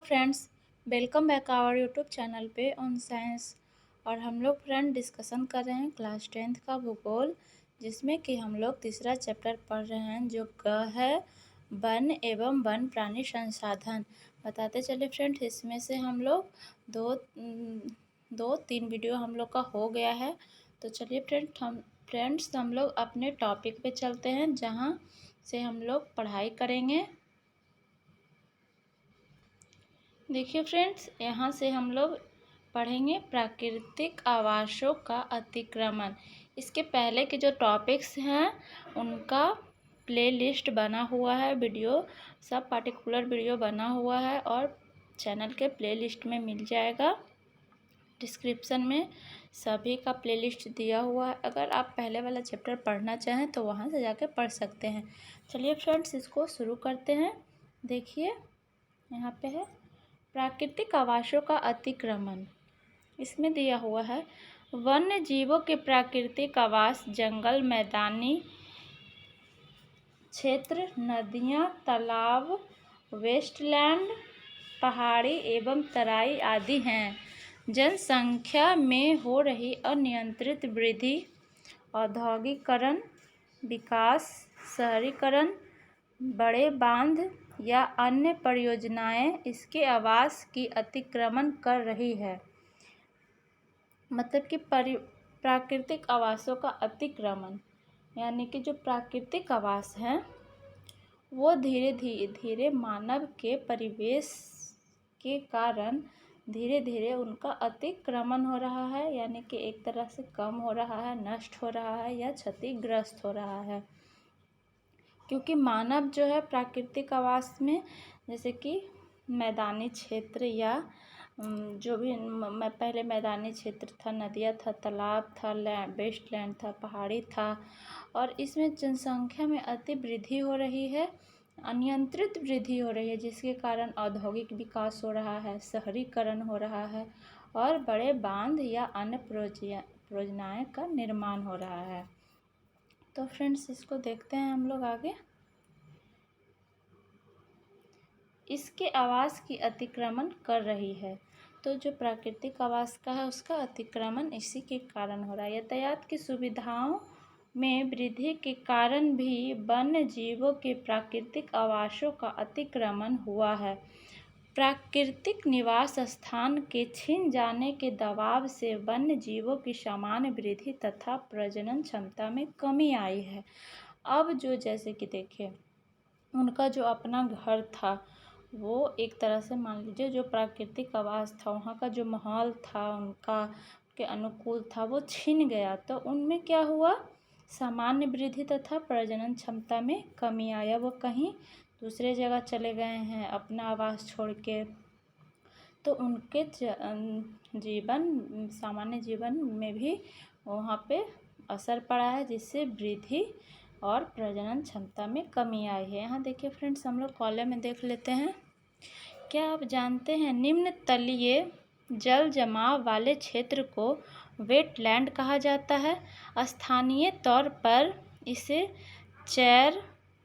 Friends, welcome back our YouTube channel पे on science. और हम लोग फ्रेंड डिस्कशन कर रहे हैं क्लास 10th का भूगोल, जिसमें कि हम लोग तीसरा चैप्टर पढ़ रहे हैं जो है वन एवं वन प्राणी संसाधन। बताते चले फ्रेंड्स, इसमें से हम लोग दो तीन वीडियो हम लोग का हो गया है। तो चलिए हम लोग अपने टॉपिक पे चलते हैं, जहाँ से हम लोग पढ़ाई करेंगे। देखिए फ्रेंड्स, यहाँ से हम लोग पढ़ेंगे प्राकृतिक आवासों का अतिक्रमण। इसके पहले के जो टॉपिक्स हैं उनका प्लेलिस्ट बना हुआ है, वीडियो सब पार्टिकुलर वीडियो बना हुआ है और चैनल के प्लेलिस्ट में मिल जाएगा। डिस्क्रिप्शन में सभी का प्लेलिस्ट दिया हुआ है। अगर आप पहले वाला चैप्टर पढ़ना चाहें तो वहाँ से जाके पढ़ सकते हैं। चलिए फ्रेंड्स, इसको शुरू करते हैं। देखिए यहाँ पे है प्राकृतिक आवासों का अतिक्रमण। इसमें दिया हुआ है वन्य जीवों के प्राकृतिक आवास जंगल, मैदानी क्षेत्र, नदियाँ, तालाब, वेस्टलैंड, पहाड़ी एवं तराई आदि हैं। जनसंख्या में हो रही अनियंत्रित वृद्धि, औद्योगिकरण, विकास, शहरीकरण, बड़े बांध या अन्य परियोजनाएं इसके आवास की अतिक्रमण कर रही है। मतलब कि प्राकृतिक आवासों का अतिक्रमण यानी कि जो प्राकृतिक आवास हैं वो धीरे धीरे मानव के परिवेश के कारण धीरे धीरे उनका अतिक्रमण हो रहा है, यानी कि एक तरह से कम हो रहा है, नष्ट हो रहा है या क्षतिग्रस्त हो रहा है। क्योंकि मानव जो है प्राकृतिक आवास में, जैसे कि मैदानी क्षेत्र या जो भी पहले मैदानी क्षेत्र था, नदियाँ था, तालाब था, वेस्टलैंड था, पहाड़ी था, और इसमें जनसंख्या में अति वृद्धि हो रही है, अनियंत्रित वृद्धि हो रही है, जिसके कारण औद्योगिक विकास हो रहा है, शहरीकरण हो रहा है और बड़े बांध या अन्य परियोजनाएं का निर्माण हो रहा है। तो फ्रेंड्स, इसको देखते हैं हम लोग आगे। इसके आवास की अतिक्रमण कर रही है। तो जो प्राकृतिक आवास का है उसका अतिक्रमण इसी के कारण हो रहा है। यातायात की सुविधाओं में वृद्धि के कारण भी वन्य जीवों के प्राकृतिक आवासों का अतिक्रमण हुआ है। प्राकृतिक निवास स्थान के छिन जाने के दबाव से वन्य जीवों की सामान्य वृद्धि तथा प्रजनन क्षमता में कमी आई है। अब जो जैसे कि देखिए, उनका जो अपना घर था वो एक तरह से मान लीजिए जो प्राकृतिक आवास था, वहाँ का जो माहौल था उनका के अनुकूल था, वो छिन गया। तो उनमें क्या हुआ, सामान्य वृद्धि तथा प्रजनन क्षमता में कमी आया। वो कहीं दूसरे जगह चले गए हैं अपना आवास छोड़ के, तो उनके सामान्य जीवन में भी वहाँ पे असर पड़ा है, जिससे वृद्धि और प्रजनन क्षमता में कमी आई है। यहाँ देखिए फ्रेंड्स, हम लोग कॉलम में देख लेते हैं। क्या आप जानते हैं निम्न तलीय जल जमाव वाले क्षेत्र को वेटलैंड कहा जाता है। स्थानीय तौर पर इसे चैर,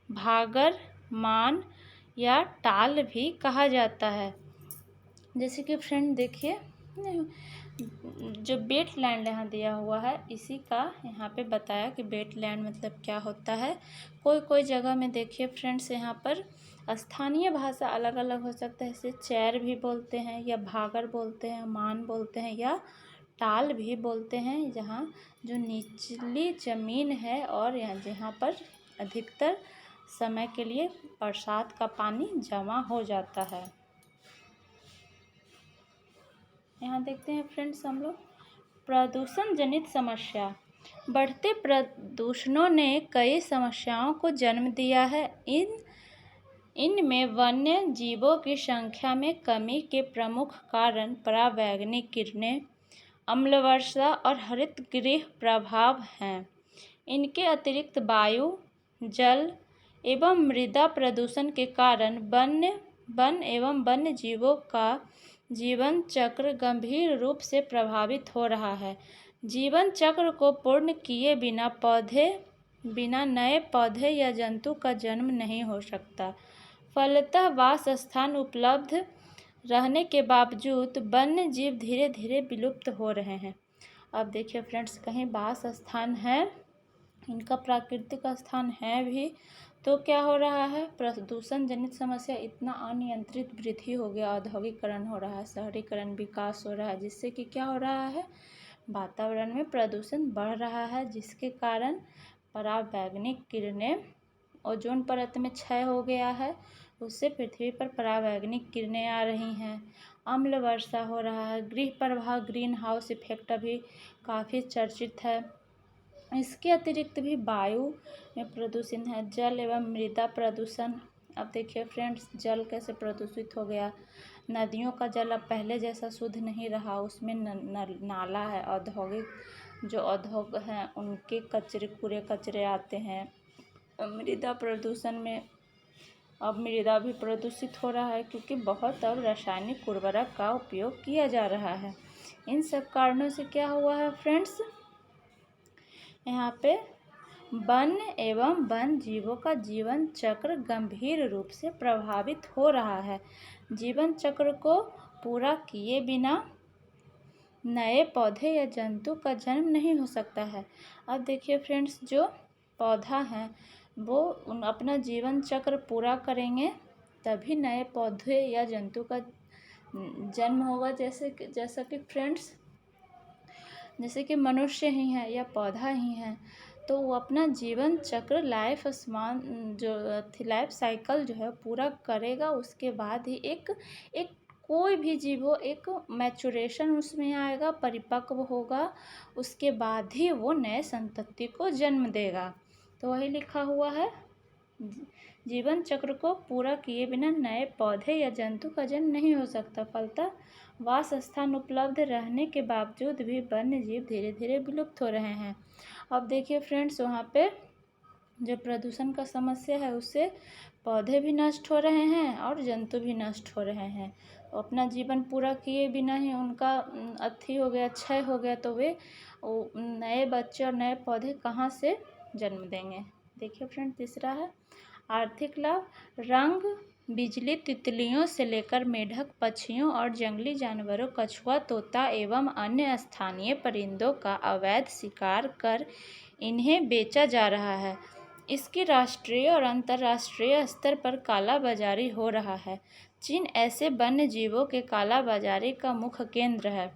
भागर, मान या टाल भी कहा जाता है। जैसे कि फ्रेंड देखिए, जो वेटलैंड यहाँ दिया हुआ है इसी का यहाँ पे बताया कि वेटलैंड मतलब क्या होता है। कोई जगह में देखिए फ्रेंड्स, यहाँ पर स्थानीय भाषा अलग अलग हो सकता है। इसे चैर भी बोलते हैं या भागर बोलते हैं, मान बोलते हैं या टाल भी बोलते हैं, जहाँ जो निचली ज़मीन है और जहाँ पर अधिकतर समय के लिए बरसात का पानी जमा हो जाता है। यहाँ देखते हैं फ्रेंड्स हम लोग प्रदूषण जनित समस्या। बढ़ते प्रदूषणों ने कई समस्याओं को जन्म दिया है। इनमें वन्य जीवों की संख्या में कमी के प्रमुख कारण पराबैंगनी किरणें, अम्ल वर्षा और हरितगृह प्रभाव हैं। इनके अतिरिक्त वायु, जल एवं मृदा प्रदूषण के कारण वन एवं वन्य जीवों का जीवन चक्र गंभीर रूप से प्रभावित हो रहा है। जीवन चक्र को पूर्ण किए बिना नए पौधे या जंतु का जन्म नहीं हो सकता। फलतः वास स्थान उपलब्ध रहने के बावजूद वन्य जीव धीरे धीरे विलुप्त हो रहे हैं। अब देखिए फ्रेंड्स, कहीं वास स्थान है, इनका प्राकृतिक स्थान है भी, तो क्या हो रहा है, प्रदूषण जनित समस्या इतना अनियंत्रित वृद्धि हो गया, औद्योगिकरण हो रहा है, शहरीकरण विकास हो रहा है, जिससे कि क्या हो रहा है, वातावरण में प्रदूषण बढ़ रहा है, जिसके कारण परावैंगनिक किरणें, ओजोन परत में क्षय हो गया है, उससे पृथ्वी पर परावैंगनिक किरणें आ रही हैं, अम्ल वर्षा हो रहा है, गृह प्रभाव ग्रीन हाउस इफेक्ट अभी काफ़ी चर्चित है। इसके अतिरिक्त भी वायु में प्रदूषण है, जल एवं मृदा प्रदूषण। अब देखिए फ्रेंड्स, जल कैसे प्रदूषित हो गया, नदियों का जल अब पहले जैसा शुद्ध नहीं रहा, उसमें नाला है, जो उद्योग हैं उनके कूड़े कचरे आते हैं। मृदा प्रदूषण में अब मृदा भी प्रदूषित हो रहा है, क्योंकि बहुत अब रासायनिक उर्वरक का उपयोग किया जा रहा है। इन सब कारणों से क्या हुआ है फ्रेंड्स, यहाँ पे वन एवं वन जीवों का जीवन चक्र गंभीर रूप से प्रभावित हो रहा है। जीवन चक्र को पूरा किए बिना नए पौधे या जंतु का जन्म नहीं हो सकता है। अब देखिए फ्रेंड्स, जो पौधा है वो अपना जीवन चक्र पूरा करेंगे तभी नए पौधे या जंतु का जन्म होगा। जैसा कि फ्रेंड्स, जैसे कि मनुष्य ही है या पौधा ही है, तो वो अपना जीवन चक्र लाइफ साइकिल जो है पूरा करेगा, उसके बाद ही एक कोई भी जीव हो, एक मैचुरेशन उसमें आएगा, परिपक्व होगा, उसके बाद ही वो नए संतति को जन्म देगा। तो वही लिखा हुआ है, जीवन चक्र को पूरा किए बिना नए पौधे या जंतु का जन्म नहीं हो सकता। फलतः वास स्थान उपलब्ध रहने के बावजूद भी वन्य जीव धीरे धीरे विलुप्त हो रहे हैं। अब देखिए फ्रेंड्स, वहाँ पे जो प्रदूषण का समस्या है उससे पौधे भी नष्ट हो रहे हैं और जंतु भी नष्ट हो रहे हैं। अपना जीवन पूरा किए बिना ही उनका क्षय हो गया, तो वे नए बच्चे और नए पौधे कहाँ से जन्म देंगे। देखिए फ्रेंड, तीसरा है आर्थिक लाभ। रंग बिजली तितलियों से लेकर मेढक पक्षियों और जंगली जानवरों, कछुआ, तोता एवं अन्य स्थानीय परिंदों का अवैध शिकार कर इन्हें बेचा जा रहा है। इसकी राष्ट्रीय और अंतर्राष्ट्रीय स्तर पर कालाबाजारी हो रहा है। चीन ऐसे वन्य जीवों के कालाबाजारी का मुख्य केंद्र है।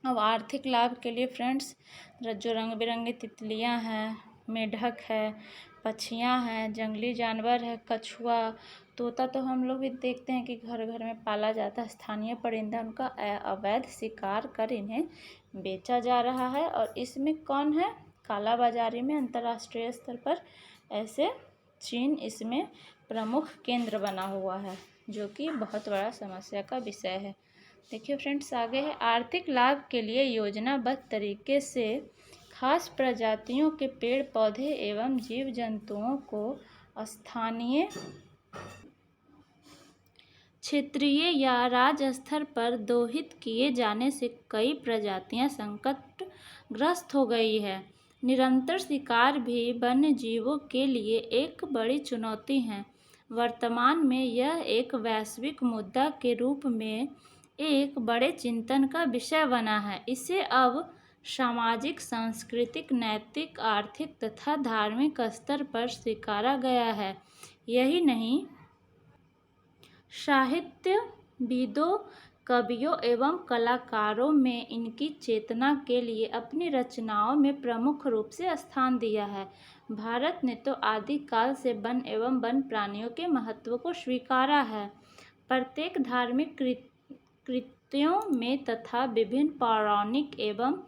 अब आर्थिक लाभ के लिए फ्रेंड्स, जो रंग बिरंगी तितलियां हैं, मेढक है, पक्षियां हैं, जंगली जानवर है, कछुआ, तोता तो हम लोग भी देखते हैं कि घर घर में पाला जाता है, स्थानीय परिंदा, उनका अवैध शिकार कर इन्हें बेचा जा रहा है। और इसमें कौन है कालाबाजारी में, अंतर्राष्ट्रीय स्तर पर ऐसे चीन इसमें प्रमुख केंद्र बना हुआ है, जो कि बहुत बड़ा समस्या का विषय है। देखिए फ्रेंड्स, आगे है आर्थिक लाभ के लिए योजनाबद्ध तरीके से खास प्रजातियों के पेड़ पौधे एवं जीव जंतुओं को स्थानीय, क्षेत्रीय या राज्य स्तर पर दोहित किए जाने से कई प्रजातियां संकटग्रस्त हो गई है। निरंतर शिकार भी वन्य जीवों के लिए एक बड़ी चुनौती है। वर्तमान में यह एक वैश्विक मुद्दा के रूप में एक बड़े चिंतन का विषय बना है। इसे अब सामाजिक, सांस्कृतिक, नैतिक, आर्थिक तथा धार्मिक स्तर पर स्वीकारा गया है। यही नहीं, साहित्यविदों, कवियों एवं कलाकारों में इनकी चेतना के लिए अपनी रचनाओं में प्रमुख रूप से स्थान दिया है। भारत ने तो आदिकाल से वन एवं वन प्राणियों के महत्व को स्वीकारा है। प्रत्येक धार्मिक कृतियों में तथा विभिन्न पौराणिक एवं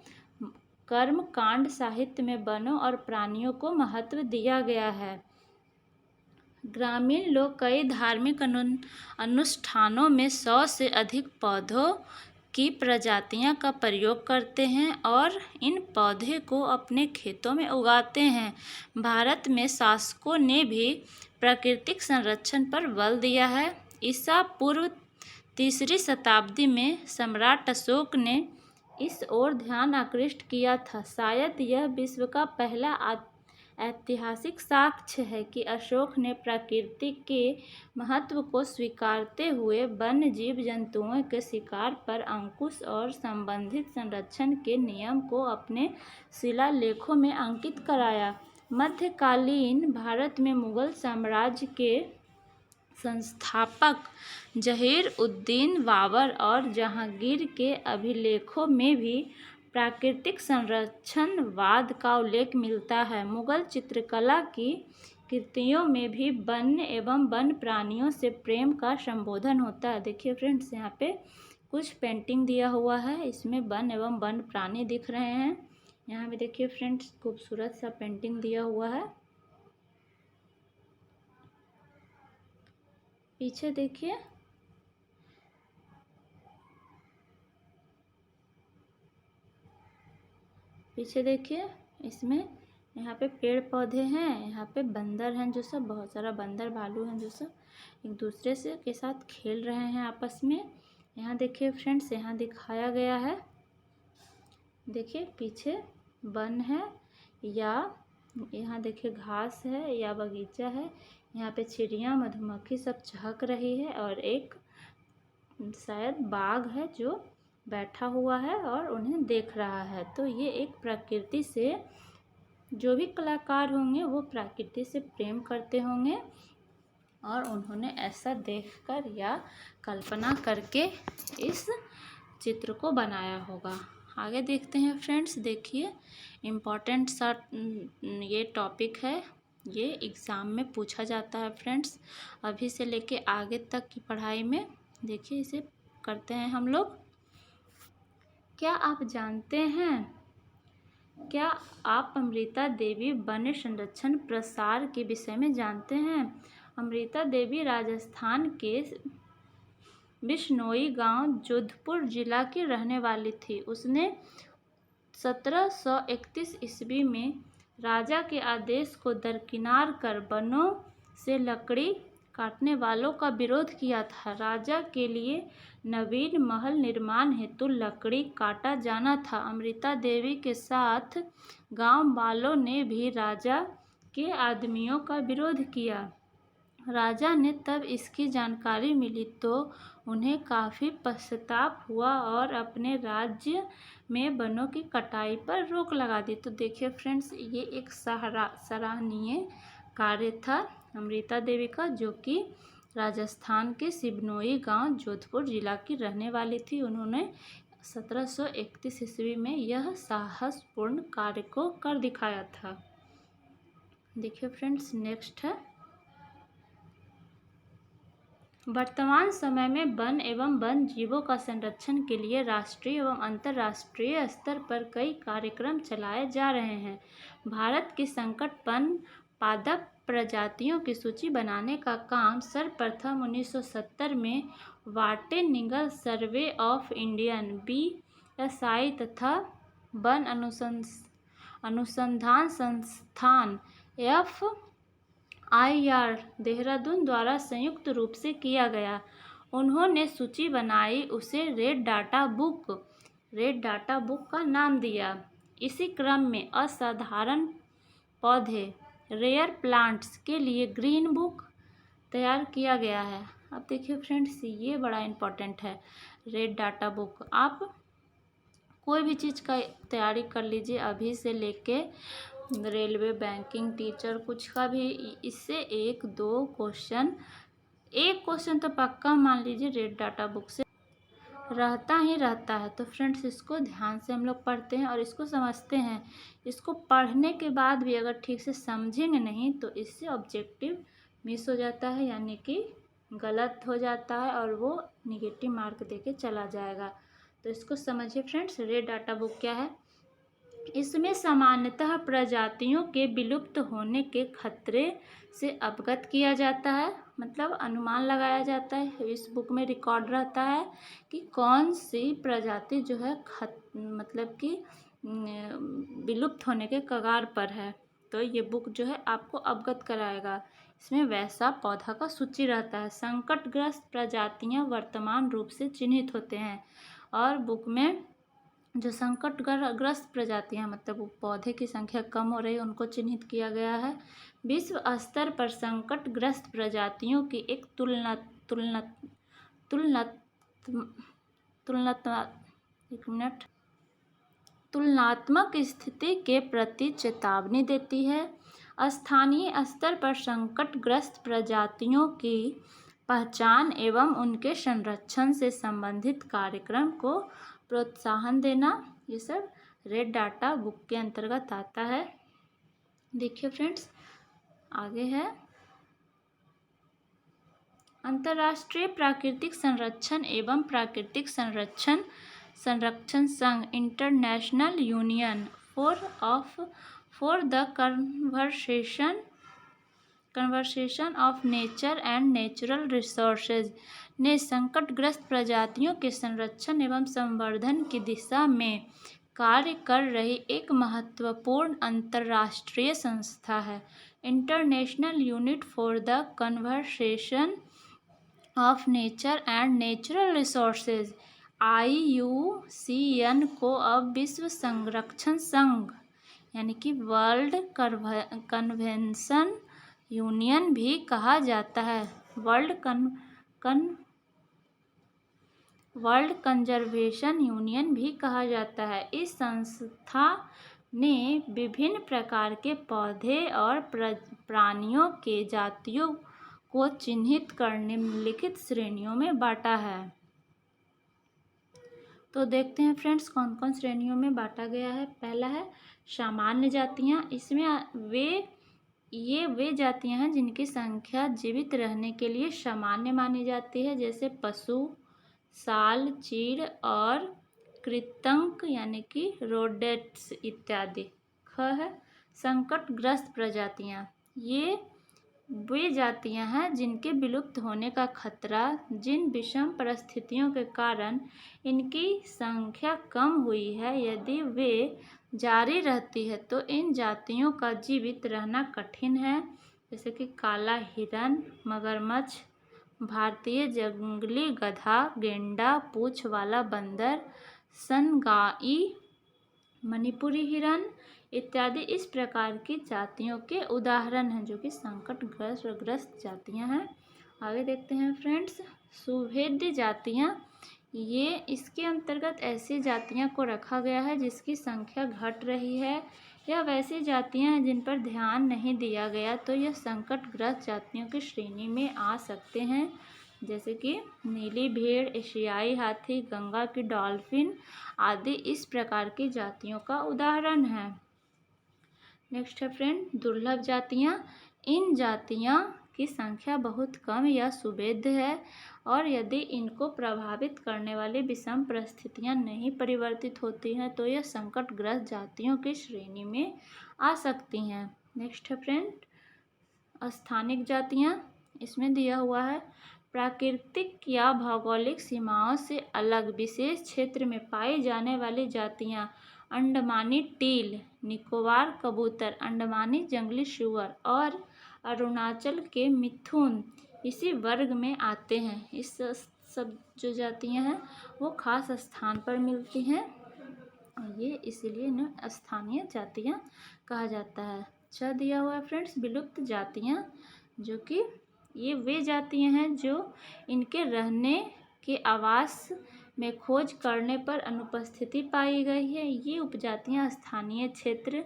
कर्मकांड साहित्य में वनों और प्राणियों को महत्व दिया गया है। ग्रामीण लोग कई धार्मिक अनुष्ठानों में 100 से अधिक पौधों की प्रजातियां का प्रयोग करते हैं और इन पौधे को अपने खेतों में उगाते हैं। भारत में शासकों ने भी प्राकृतिक संरक्षण पर बल दिया है। ईसा पूर्व 3री शताब्दी में सम्राट अशोक ने इस ओर ध्यान आकृष्ट किया था। शायद यह विश्व का पहला ऐतिहासिक साक्ष्य है कि अशोक ने प्रकृति के महत्व को स्वीकारते हुए वन्य जीव जंतुओं के शिकार पर अंकुश और संबंधित संरक्षण के नियम को अपने शिलालेखों में अंकित कराया। मध्यकालीन भारत में मुगल साम्राज्य के संस्थापक जहीर-उद-दीन बाबर और जहांगीर के अभिलेखों में भी प्राकृतिक संरक्षणवाद का उल्लेख मिलता है। मुगल चित्रकला की कृतियों में भी वन्य एवं वन्य प्राणियों से प्रेम का संबोधन होता है। देखिए फ्रेंड्स, यहाँ पे कुछ पेंटिंग दिया हुआ है, इसमें वन्य एवं वन्य प्राणी दिख रहे हैं। यहाँ पे देखिए फ्रेंड्स, खूबसूरत सा पेंटिंग दिया हुआ है। पीछे देखिए, इसमें यहाँ पे पेड़ पौधे हैं, यहाँ पे बंदर हैं, जो सब बहुत सारा बंदर भालू हैं, जो सब एक दूसरे से के साथ खेल रहे हैं आपस में। यहाँ देखिए फ्रेंड्स, यहाँ दिखाया गया है, देखिए पीछे वन है या यहाँ देखिए घास है या बगीचा है। यहाँ पे चिड़िया मधुमक्खी सब चहक रही है और एक शायद बाघ है जो बैठा हुआ है और उन्हें देख रहा है। तो ये एक प्रकृति से, जो भी कलाकार होंगे वो प्रकृति से प्रेम करते होंगे और उन्होंने ऐसा देखकर या कल्पना करके इस चित्र को बनाया होगा। आगे देखते हैं फ्रेंड्स, देखिए इम्पॉर्टेंट सा ये टॉपिक है, ये एग्ज़ाम में पूछा जाता है फ्रेंड्स, अभी से लेके आगे तक की पढ़ाई में। देखिए इसे करते हैं हम लोग। क्या आप जानते हैं, क्या आप अमृता देवी वन्य संरक्षण प्रसार के विषय में जानते हैं? अमृता देवी राजस्थान के बिश्नोई गांव जोधपुर जिला की रहने वाली थी। उसने 1731 ईस्वी में राजा के आदेश को दरकिनार कर वनों से लकड़ी काटने वालों का विरोध किया था। राजा के लिए नवीन महल निर्माण हेतु लकड़ी काटा जाना था। अमृता देवी के साथ गांव वालों ने भी राजा के आदमियों का विरोध किया। राजा ने तब इसकी जानकारी मिली तो उन्हें काफ़ी पश्चाताप हुआ और अपने राज्य में वनों की कटाई पर रोक लगा दी। तो देखिए फ्रेंड्स, ये एक सराहनीय कार्य था अमृता देवी का, जो कि राजस्थान के सिबनोई गांव जोधपुर जिला की रहने वाली थी। उन्होंने 1731 ईस्वी में यह साहसपूर्ण कार्य को कर दिखाया था। देखिए फ्रेंड्स, नेक्स्ट है, वर्तमान समय में वन एवं वन जीवों का संरक्षण के लिए राष्ट्रीय एवं अंतर्राष्ट्रीय स्तर पर कई कार्यक्रम चलाए जा रहे हैं। भारत की संकट वन पादप प्रजातियों की सूची बनाने का काम सर्वप्रथम 1970 में वाटेनिगल सर्वे ऑफ इंडियन BSI तथा वन अनुसंधान संस्थान FIR देहरादून द्वारा संयुक्त रूप से किया गया। उन्होंने सूची बनाई, उसे रेड डाटा बुक का नाम दिया। इसी क्रम में असाधारण पौधे रेयर प्लांट्स के लिए ग्रीन बुक तैयार किया गया है। अब देखिए फ्रेंड्स, ये बड़ा इम्पोर्टेंट है, रेड डाटा बुक। आप कोई भी चीज़ का तैयारी कर लीजिए, अभी से लेके रेलवे, बैंकिंग, टीचर, कुछ का भी, इससे एक क्वेश्चन तो पक्का मान लीजिए रेड डाटा बुक से रहता ही रहता है। तो फ्रेंड्स, इसको ध्यान से हम लोग पढ़ते हैं और इसको समझते हैं। इसको पढ़ने के बाद भी अगर ठीक से समझेंगे नहीं तो इससे ऑब्जेक्टिव मिस हो जाता है, यानी कि गलत हो जाता है और वो निगेटिव मार्क देके चला जाएगा। तो इसको समझिए फ्रेंड्स, रेड डाटा बुक क्या है। इसमें सामान्यतः प्रजातियों के विलुप्त होने के खतरे से अवगत किया जाता है, मतलब अनुमान लगाया जाता है। इस बुक में रिकॉर्ड रहता है कि कौन सी प्रजाति जो है मतलब कि विलुप्त होने के कगार पर है। तो ये बुक जो है आपको अवगत कराएगा। इसमें वैसा पौधा का सूची रहता है। संकटग्रस्त प्रजातियां वर्तमान रूप से चिन्हित होते हैं और बुक में जो संकटग्रस्त प्रजातियां मतलब वो पौधे की संख्या कम हो रही है उनको चिन्हित किया गया है। विश्व स्तर पर संकटग्रस्त प्रजातियों की एक तुलना तुलना तुलना तुलना एक मिनट तुलनात्मक स्थिति के प्रति चेतावनी देती है। स्थानीय स्तर पर संकटग्रस्त प्रजातियों की पहचान एवं उनके संरक्षण से संबंधित कार्यक्रम को प्रोत्साहन देना, ये सब रेड डाटा बुक के अंतर्गत आता है। देखिए फ्रेंड्स, आगे है अंतर्राष्ट्रीय प्राकृतिक संरक्षण एवं प्राकृतिक संरक्षण संघ international union for the conversation of nature and natural resources ने संकटग्रस्त प्रजातियों के संरक्षण एवं संवर्धन की दिशा में कार्य कर रही एक महत्वपूर्ण अंतर्राष्ट्रीय संस्था है। International unit for the conversation of nature and natural resources IUCN को अब विश्व संरक्षण संघ यानी कि वर्ल्ड कन्वेंशन यूनियन भी कहा जाता है। वर्ल्ड कंजर्वेशन यूनियन भी कहा जाता है। इस संस्था ने विभिन्न प्रकार के पौधे और प्राणियों के जातियों को चिन्हित कर निम्नलिखित श्रेणियों में बांटा है। तो देखते हैं फ्रेंड्स कौन कौन श्रेणियों में बांटा गया है। पहला है सामान्य जातियां। इसमें वे जातियां हैं जिनकी संख्या जीवित रहने के लिए सामान्य मानी जाती है, जैसे पशु, साल, चीड़ और कृंतक यानी कि रोडेट्स इत्यादि। ख है संकटग्रस्त प्रजातियां। ये वे जातियां हैं जिनके विलुप्त होने का खतरा, जिन विषम परिस्थितियों के कारण इनकी संख्या कम हुई है, यदि वे जारी रहती है तो इन जातियों का जीवित रहना कठिन है, जैसे कि काला हिरन, मगरमच्छ, भारतीय जंगली गधा, गेंडा, पूंछ वाला बंदर, सनगाई, मणिपुरी हिरन इत्यादि इस प्रकार की जातियों के उदाहरण हैं जो कि संकटग्रस्त जातियां हैं। आगे देखते हैं फ्रेंड्स सुभेद्य जातियां। ये इसके अंतर्गत ऐसी जातियां को रखा गया है जिसकी संख्या घट रही है या वैसी जातियां हैं जिन पर ध्यान नहीं दिया गया, तो यह संकटग्रस्त जातियों की श्रेणी में आ सकते हैं, जैसे कि नीली भेड़, एशियाई हाथी, गंगा की डॉल्फिन आदि इस प्रकार की जातियों का उदाहरण है। नेक्स्ट है फ्रेंड दुर्लभ जातियां। इन जातियां की संख्या बहुत कम या सुभेद्य है और यदि इनको प्रभावित करने वाली विषम परिस्थितियां नहीं परिवर्तित होती हैं तो यह संकटग्रस्त जातियों की श्रेणी में आ सकती हैं। नेक्स्ट है फ्रेंड स्थानिक जातियां। इसमें दिया हुआ है प्राकृतिक या भौगोलिक सीमाओं से अलग विशेष क्षेत्र में पाई जाने वाली जातियां अंडमानी टील, निकोबार कबूतर, अंडमानी जंगली सूअर और अरुणाचल के मिथुन इसी वर्ग में आते हैं। इस सब जो जातियां हैं वो खास स्थान पर मिलती हैं, ये इसीलिए इन्हें स्थानीय जातियां कहा जाता है। अच्छा दिया हुआ है फ्रेंड्स विलुप्त जातियां, जो कि ये वे जातियां हैं जो इनके रहने के आवास में खोज करने पर अनुपस्थिति पाई गई है। ये उपजातियां स्थानीय क्षेत्र,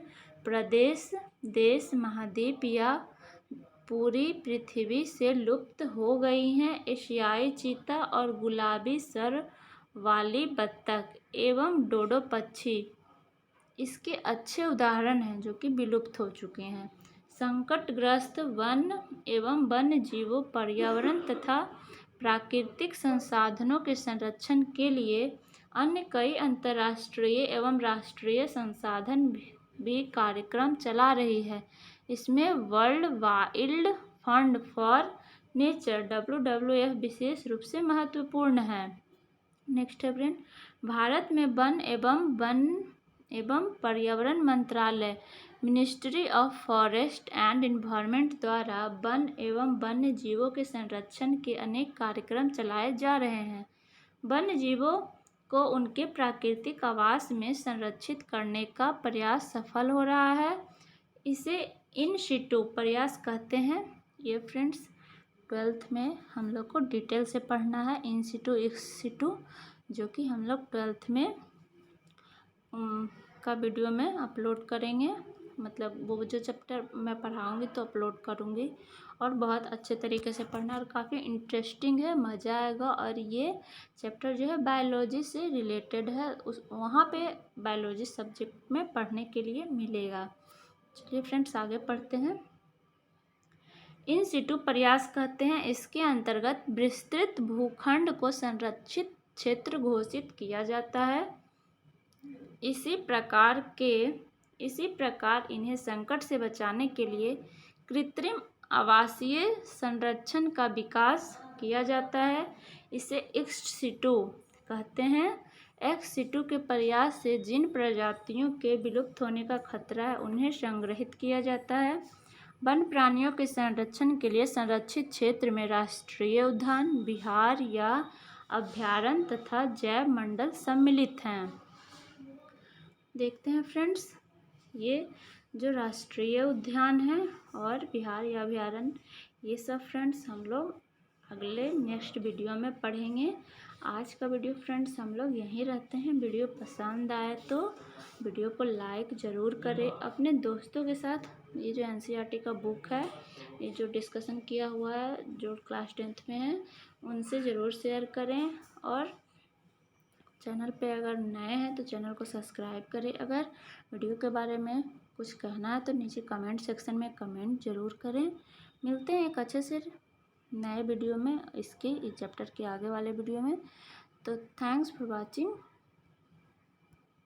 प्रदेश, देश, महाद्वीप या पूरी पृथ्वी से लुप्त हो गई हैं। एशियाई चीता और गुलाबी सर वाली बत्तख एवं डोडो पक्षी इसके अच्छे उदाहरण हैं जो कि विलुप्त हो चुके हैं। संकटग्रस्त वन एवं वन्य जीवों, पर्यावरण तथा प्राकृतिक संसाधनों के संरक्षण के लिए अन्य कई अंतर्राष्ट्रीय एवं राष्ट्रीय संसाधन भी कार्यक्रम चला रही है। इसमें world wild fund for nature WWF विशेष रूप से महत्वपूर्ण है। नेक्स्ट है फ्रेंड भारत में वन एवं पर्यावरण मंत्रालय ministry of forest and environment द्वारा वन एवं वन्य जीवों के संरक्षण के अनेक कार्यक्रम चलाए जा रहे हैं। वन्य जीवों को उनके प्राकृतिक आवास में संरक्षित करने का प्रयास सफल हो रहा है। इसे इन सिटू प्रयास कहते हैं। ये फ्रेंड्स 12th में हम लोग को डिटेल से पढ़ना है इन सिटू एक्स सिटू, जो कि हम लोग 12th में का वीडियो में अपलोड करेंगे। मतलब वो जो चैप्टर मैं पढ़ाऊँगी तो अपलोड करूँगी, और बहुत अच्छे तरीके से पढ़ना, और काफ़ी इंटरेस्टिंग है, मज़ा आएगा। और ये चैप्टर जो है बायोलॉजी से रिलेटेड है, उस वहाँ पे बायोलॉजी सब्जेक्ट में पढ़ने के लिए मिलेगा। चलिए फ्रेंड्स आगे पढ़ते हैं। इन सिटू प्रयास कहते हैं इसके अंतर्गत विस्तृत भूखंड को संरक्षित क्षेत्र घोषित किया जाता है। इसी प्रकार इन्हें संकट से बचाने के लिए कृत्रिम आवासीय संरक्षण का विकास किया जाता है। इसे एक्स सिटू कहते हैं। एक्स सिटू के प्रयास से जिन प्रजातियों के विलुप्त होने का खतरा है उन्हें संग्रहित किया जाता है। वन प्राणियों के संरक्षण के लिए संरक्षित क्षेत्र में राष्ट्रीय उद्यान, विहार या अभयारण्य तथा जैव मंडल सम्मिलित हैं। देखते हैं फ्रेंड्स, ये जो राष्ट्रीय उद्यान है और विहार या अभयारण्य, ये सब फ्रेंड्स हम लोग अगले नेक्स्ट वीडियो में पढ़ेंगे। आज का वीडियो फ्रेंड्स हम लोग यहीं रहते हैं। वीडियो पसंद आए तो वीडियो को लाइक ज़रूर करें। अपने दोस्तों के साथ ये जो NCERT का बुक है, ये जो डिस्कशन किया हुआ है, जो क्लास 10th में है, उनसे ज़रूर शेयर करें। और चैनल पे अगर नए हैं तो चैनल को सब्सक्राइब करें। अगर वीडियो के बारे में कुछ कहना है तो नीचे कमेंट सेक्शन में कमेंट ज़रूर करें। मिलते हैं एक अच्छे से नए वीडियो में, इस चैप्टर के आगे वाले वीडियो में। तो थैंक्स फॉर वॉचिंग।